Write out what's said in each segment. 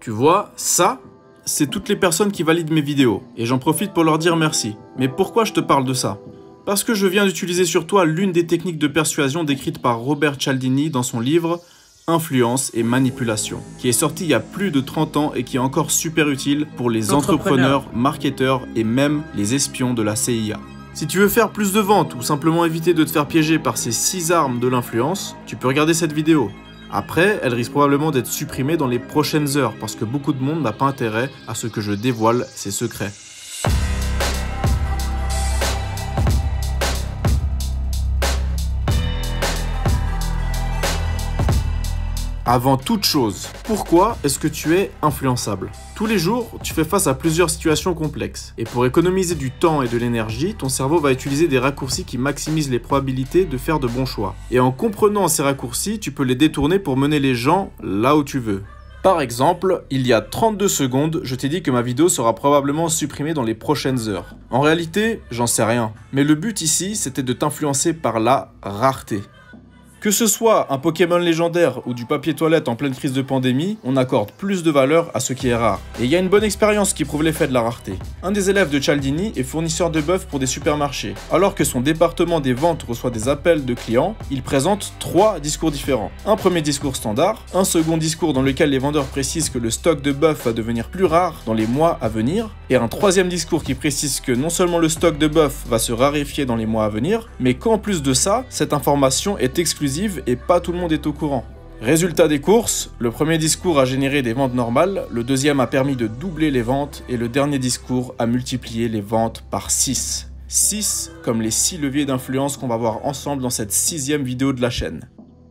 Tu vois, ça, c'est toutes les personnes qui valident mes vidéos, et j'en profite pour leur dire merci. Mais pourquoi je te parle de ça? Parce que je viens d'utiliser sur toi l'une des techniques de persuasion décrites par Robert Cialdini dans son livre « Influence et manipulation », qui est sorti il y a plus de 30 ans et qui est encore super utile pour les entrepreneurs, marketeurs et même les espions de la CIA. Si tu veux faire plus de ventes ou simplement éviter de te faire piéger par ces 6 armes de l'influence, tu peux regarder cette vidéo. Après, elle risque probablement d'être supprimée dans les prochaines heures parce que beaucoup de monde n'a pas intérêt à ce que je dévoile ses secrets. Avant toute chose, pourquoi est-ce que tu es influençable? Tous les jours, tu fais face à plusieurs situations complexes. Et pour économiser du temps et de l'énergie, ton cerveau va utiliser des raccourcis qui maximisent les probabilités de faire de bons choix. Et en comprenant ces raccourcis, tu peux les détourner pour mener les gens là où tu veux. Par exemple, il y a 32 secondes, je t'ai dit que ma vidéo sera probablement supprimée dans les prochaines heures. En réalité, j'en sais rien. Mais le but ici, c'était de t'influencer par la rareté. Que ce soit un Pokémon légendaire ou du papier toilette en pleine crise de pandémie, on accorde plus de valeur à ce qui est rare. Et il y a une bonne expérience qui prouve l'effet de la rareté. Un des élèves de Cialdini est fournisseur de bœuf pour des supermarchés. Alors que son département des ventes reçoit des appels de clients, il présente 3 discours différents. Un premier discours standard, un second discours dans lequel les vendeurs précisent que le stock de bœuf va devenir plus rare dans les mois à venir, et un troisième discours qui précise que non seulement le stock de bœuf va se raréfier dans les mois à venir, mais qu'en plus de ça, cette information est exclusive et pas tout le monde est au courant. Résultat des courses, le premier discours a généré des ventes normales, le deuxième a permis de doubler les ventes et le dernier discours a multiplié les ventes par 6. 6 comme les 6 leviers d'influence qu'on va voir ensemble dans cette 6e vidéo de la chaîne.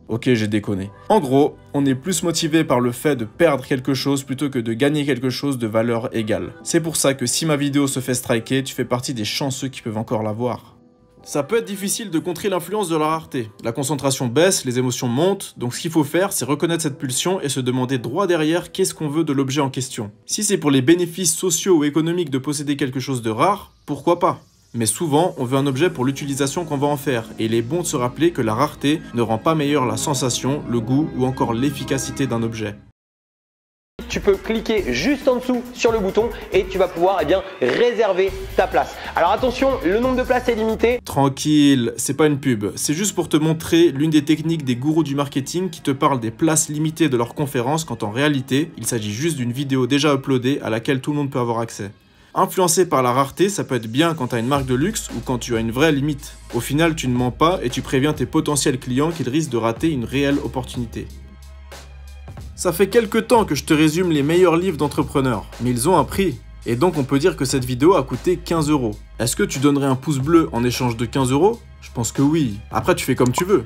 Ok, j'ai déconné. En gros, on est plus motivé par le fait de perdre quelque chose plutôt que de gagner quelque chose de valeur égale. C'est pour ça que si ma vidéo se fait striker, tu fais partie des chanceux qui peuvent encore la voir. Ça peut être difficile de contrer l'influence de la rareté. La concentration baisse, les émotions montent, donc ce qu'il faut faire, c'est reconnaître cette pulsion et se demander droit derrière qu'est-ce qu'on veut de l'objet en question. Si c'est pour les bénéfices sociaux ou économiques de posséder quelque chose de rare, pourquoi pas? Mais souvent, on veut un objet pour l'utilisation qu'on va en faire, et il est bon de se rappeler que la rareté ne rend pas meilleure la sensation, le goût ou encore l'efficacité d'un objet. Tu peux cliquer juste en dessous sur le bouton et tu vas pouvoir réserver ta place. Alors attention, le nombre de places est limité. Tranquille, c'est pas une pub, c'est juste pour te montrer l'une des techniques des gourous du marketing qui te parlent des places limitées de leurs conférences quand en réalité, il s'agit juste d'une vidéo déjà uploadée à laquelle tout le monde peut avoir accès. Influencé par la rareté, ça peut être bien quand tu as une marque de luxe ou quand tu as une vraie limite. Au final, tu ne mens pas et tu préviens tes potentiels clients qu'ils risquent de rater une réelle opportunité. Ça fait quelques temps que je te résume les meilleurs livres d'entrepreneurs, mais ils ont un prix. Et donc on peut dire que cette vidéo a coûté 15 €. Est-ce que tu donnerais un pouce bleu en échange de 15 €? Je pense que oui. Après tu fais comme tu veux.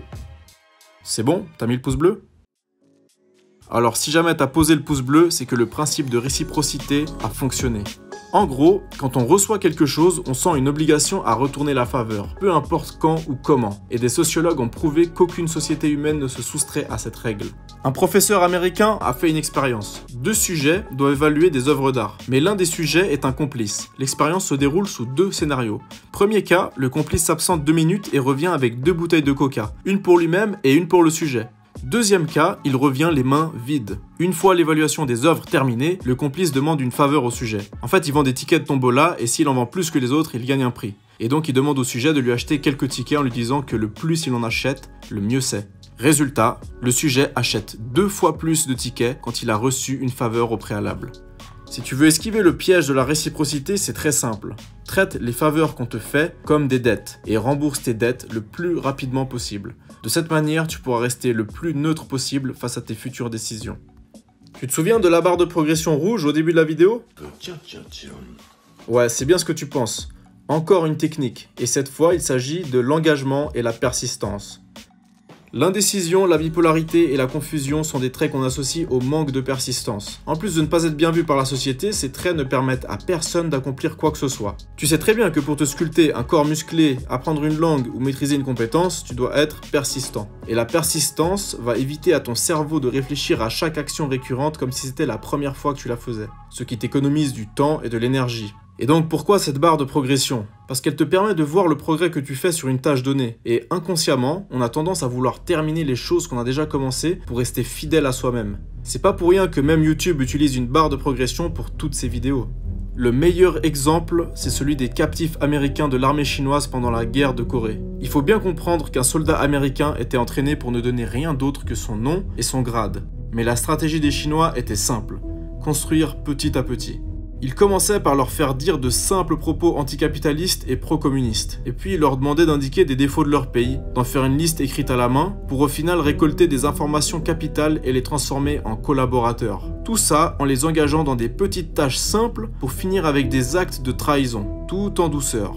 C'est bon? T'as mis le pouce bleu? Alors si jamais t'as posé le pouce bleu, c'est que le principe de réciprocité a fonctionné. En gros, quand on reçoit quelque chose, on sent une obligation à retourner la faveur, peu importe quand ou comment. Et des sociologues ont prouvé qu'aucune société humaine ne se soustrait à cette règle. Un professeur américain a fait une expérience. 2 sujets doivent évaluer des œuvres d'art, mais l'un des sujets est un complice. L'expérience se déroule sous 2 scénarios. Premier cas, le complice s'absente 2 minutes et revient avec 2 bouteilles de coca, une pour lui-même et une pour le sujet. Deuxième cas, il revient les mains vides. Une fois l'évaluation des œuvres terminée, le complice demande une faveur au sujet. En fait, il vend des tickets de tombola et s'il en vend plus que les autres, il gagne un prix. Et donc il demande au sujet de lui acheter quelques tickets en lui disant que le plus il en achète, le mieux c'est. Résultat, le sujet achète 2 fois plus de tickets quand il a reçu une faveur au préalable. Si tu veux esquiver le piège de la réciprocité, c'est très simple. Traite les faveurs qu'on te fait comme des dettes et rembourse tes dettes le plus rapidement possible. De cette manière, tu pourras rester le plus neutre possible face à tes futures décisions. Tu te souviens de la barre de progression rouge au début de la vidéo? Ouais, c'est bien ce que tu penses. Encore une technique, et cette fois, il s'agit de l'engagement et la persistance. L'indécision, la bipolarité et la confusion sont des traits qu'on associe au manque de persistance. En plus de ne pas être bien vu par la société, ces traits ne permettent à personne d'accomplir quoi que ce soit. Tu sais très bien que pour te sculpter un corps musclé, apprendre une langue ou maîtriser une compétence, tu dois être persistant. Et la persistance va éviter à ton cerveau de réfléchir à chaque action récurrente comme si c'était la première fois que tu la faisais. Ce qui t'économise du temps et de l'énergie. Et donc pourquoi cette barre de progression? parce qu'elle te permet de voir le progrès que tu fais sur une tâche donnée. Et inconsciemment, on a tendance à vouloir terminer les choses qu'on a déjà commencées pour rester fidèle à soi-même. C'est pas pour rien que même YouTube utilise une barre de progression pour toutes ses vidéos. Le meilleur exemple, c'est celui des captifs américains de l'armée chinoise pendant la guerre de Corée. Il faut bien comprendre qu'un soldat américain était entraîné pour ne donner rien d'autre que son nom et son grade. Mais la stratégie des Chinois était simple, construire petit à petit. Ils commençaient par leur faire dire de simples propos anticapitalistes et pro-communistes, et puis ils leur demandaient d'indiquer des défauts de leur pays, d'en faire une liste écrite à la main, pour au final récolter des informations capitales et les transformer en collaborateurs. Tout ça en les engageant dans des petites tâches simples pour finir avec des actes de trahison, tout en douceur.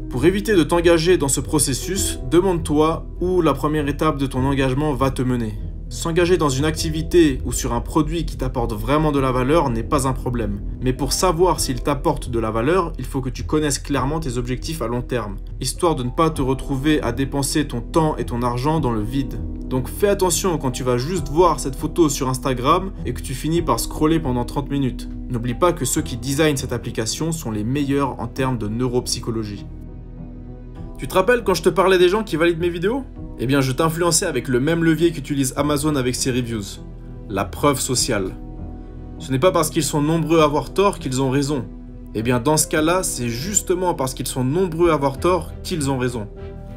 Pour éviter de t'engager dans ce processus, demande-toi où la première étape de ton engagement va te mener. S'engager dans une activité ou sur un produit qui t'apporte vraiment de la valeur n'est pas un problème. Mais pour savoir s'il t'apporte de la valeur, il faut que tu connaisses clairement tes objectifs à long terme, histoire de ne pas te retrouver à dépenser ton temps et ton argent dans le vide. Donc fais attention quand tu vas juste voir cette photo sur Instagram et que tu finis par scroller pendant 30 minutes. N'oublie pas que ceux qui designent cette application sont les meilleurs en termes de neuropsychologie. Tu te rappelles quand je te parlais des gens qui valident mes vidéos ? Eh bien, je t'influençais avec le même levier qu'utilise Amazon avec ses reviews, la preuve sociale. Ce n'est pas parce qu'ils sont nombreux à avoir tort qu'ils ont raison. Eh bien, dans ce cas-là, c'est justement parce qu'ils sont nombreux à avoir tort qu'ils ont raison.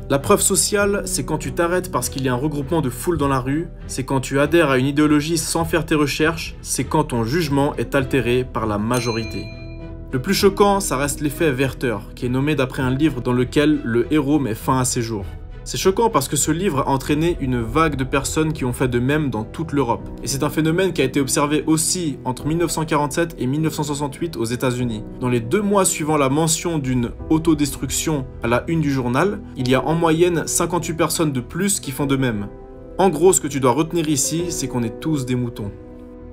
La preuve sociale, c'est quand tu t'arrêtes parce qu'il y a un regroupement de foule dans la rue, c'est quand tu adhères à une idéologie sans faire tes recherches, c'est quand ton jugement est altéré par la majorité. Le plus choquant, ça reste l'effet Werther, qui est nommé d'après un livre dans lequel le héros met fin à ses jours. C'est choquant parce que ce livre a entraîné une vague de personnes qui ont fait de même dans toute l'Europe. Et c'est un phénomène qui a été observé aussi entre 1947 et 1968 aux États-Unis. Dans les 2 mois suivant la mention d'une autodestruction à la une du journal, il y a en moyenne 58 personnes de plus qui font de même. En gros, ce que tu dois retenir ici, c'est qu'on est tous des moutons.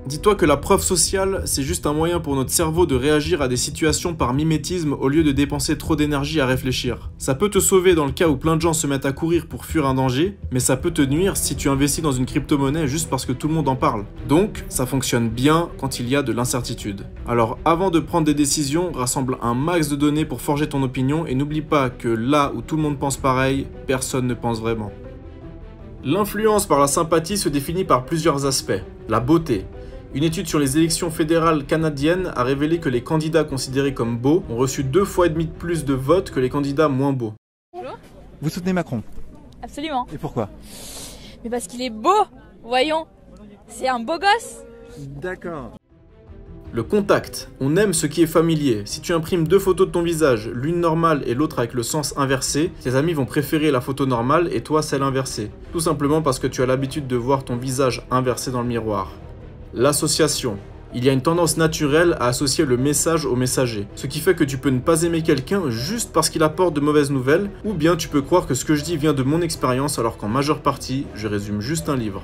Dis-toi que la preuve sociale, c'est juste un moyen pour notre cerveau de réagir à des situations par mimétisme au lieu de dépenser trop d'énergie à réfléchir. Ça peut te sauver dans le cas où plein de gens se mettent à courir pour fuir un danger, mais ça peut te nuire si tu investis dans une crypto-monnaie juste parce que tout le monde en parle. Donc, ça fonctionne bien quand il y a de l'incertitude. Alors, avant de prendre des décisions, rassemble un max de données pour forger ton opinion et n'oublie pas que là où tout le monde pense pareil, personne ne pense vraiment. L'influence par la sympathie se définit par plusieurs aspects. La beauté. Une étude sur les élections fédérales canadiennes a révélé que les candidats considérés comme beaux ont reçu 2,5 fois de plus de votes que les candidats moins beaux. Bonjour. Vous soutenez Macron? Absolument. Et pourquoi? Mais parce qu'il est beau, voyons. C'est un beau gosse. D'accord. Le contact. On aime ce qui est familier. Si tu imprimes 2 photos de ton visage, l'une normale et l'autre avec le sens inversé, tes amis vont préférer la photo normale et toi celle inversée. Tout simplement parce que tu as l'habitude de voir ton visage inversé dans le miroir. L'association. Il y a une tendance naturelle à associer le message au messager, ce qui fait que tu peux ne pas aimer quelqu'un juste parce qu'il apporte de mauvaises nouvelles, ou bien tu peux croire que ce que je dis vient de mon expérience alors qu'en majeure partie, je résume juste un livre.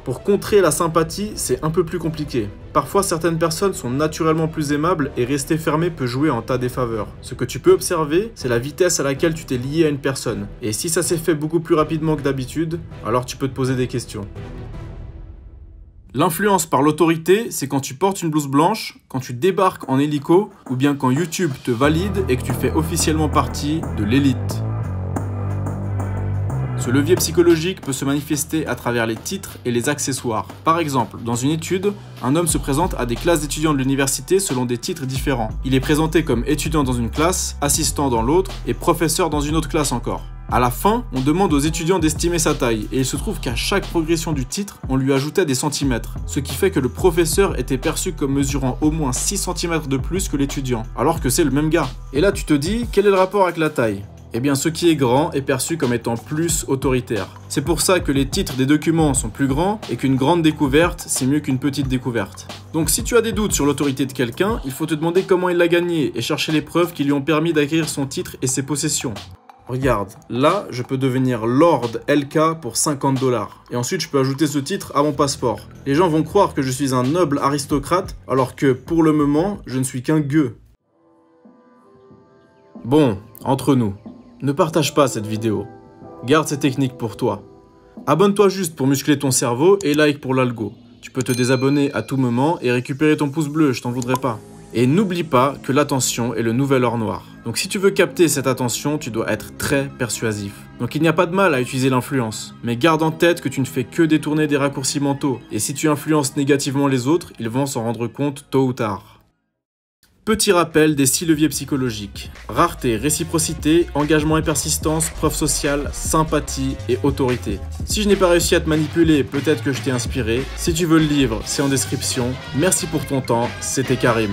Pour contrer la sympathie, c'est un peu plus compliqué. Parfois, certaines personnes sont naturellement plus aimables et rester fermé peut jouer en ta défaveur. Ce que tu peux observer, c'est la vitesse à laquelle tu t'es lié à une personne. Et si ça s'est fait beaucoup plus rapidement que d'habitude, alors tu peux te poser des questions. L'influence par l'autorité, c'est quand tu portes une blouse blanche, quand tu débarques en hélico, ou bien quand YouTube te valide et que tu fais officiellement partie de l'élite. Ce levier psychologique peut se manifester à travers les titres et les accessoires. Par exemple, dans une étude, un homme se présente à des classes d'étudiants de l'université selon des titres différents. Il est présenté comme étudiant dans une classe, assistant dans l'autre et professeur dans une autre classe encore. À la fin, on demande aux étudiants d'estimer sa taille, et il se trouve qu'à chaque progression du titre, on lui ajoutait des centimètres, ce qui fait que le professeur était perçu comme mesurant au moins 6 cm de plus que l'étudiant, alors que c'est le même gars. Et là tu te dis, quel est le rapport avec la taille ? Eh bien ce qui est grand est perçu comme étant plus autoritaire. C'est pour ça que les titres des documents sont plus grands, et qu'une grande découverte, c'est mieux qu'une petite découverte. Donc si tu as des doutes sur l'autorité de quelqu'un, il faut te demander comment il l'a gagné, et chercher les preuves qui lui ont permis d'acquérir son titre et ses possessions. Regarde, là, je peux devenir Lord LK pour 50 $. Et ensuite, je peux ajouter ce titre à mon passeport. Les gens vont croire que je suis un noble aristocrate, alors que, pour le moment, je ne suis qu'un gueux. Bon, entre nous, ne partage pas cette vidéo. Garde ces techniques pour toi. Abonne-toi juste pour muscler ton cerveau et like pour l'algo. Tu peux te désabonner à tout moment et récupérer ton pouce bleu, je t'en voudrais pas. Et n'oublie pas que l'attention est le nouvel or noir. Donc si tu veux capter cette attention, tu dois être très persuasif. Donc il n'y a pas de mal à utiliser l'influence, mais garde en tête que tu ne fais que détourner des raccourcis mentaux, et si tu influences négativement les autres, ils vont s'en rendre compte tôt ou tard. Petit rappel des 6 leviers psychologiques. Rareté, réciprocité, engagement et persistance, preuve sociale, sympathie et autorité. Si je n'ai pas réussi à te manipuler, peut-être que je t'ai inspiré. Si tu veux le livre, c'est en description. Merci pour ton temps, c'était Karim.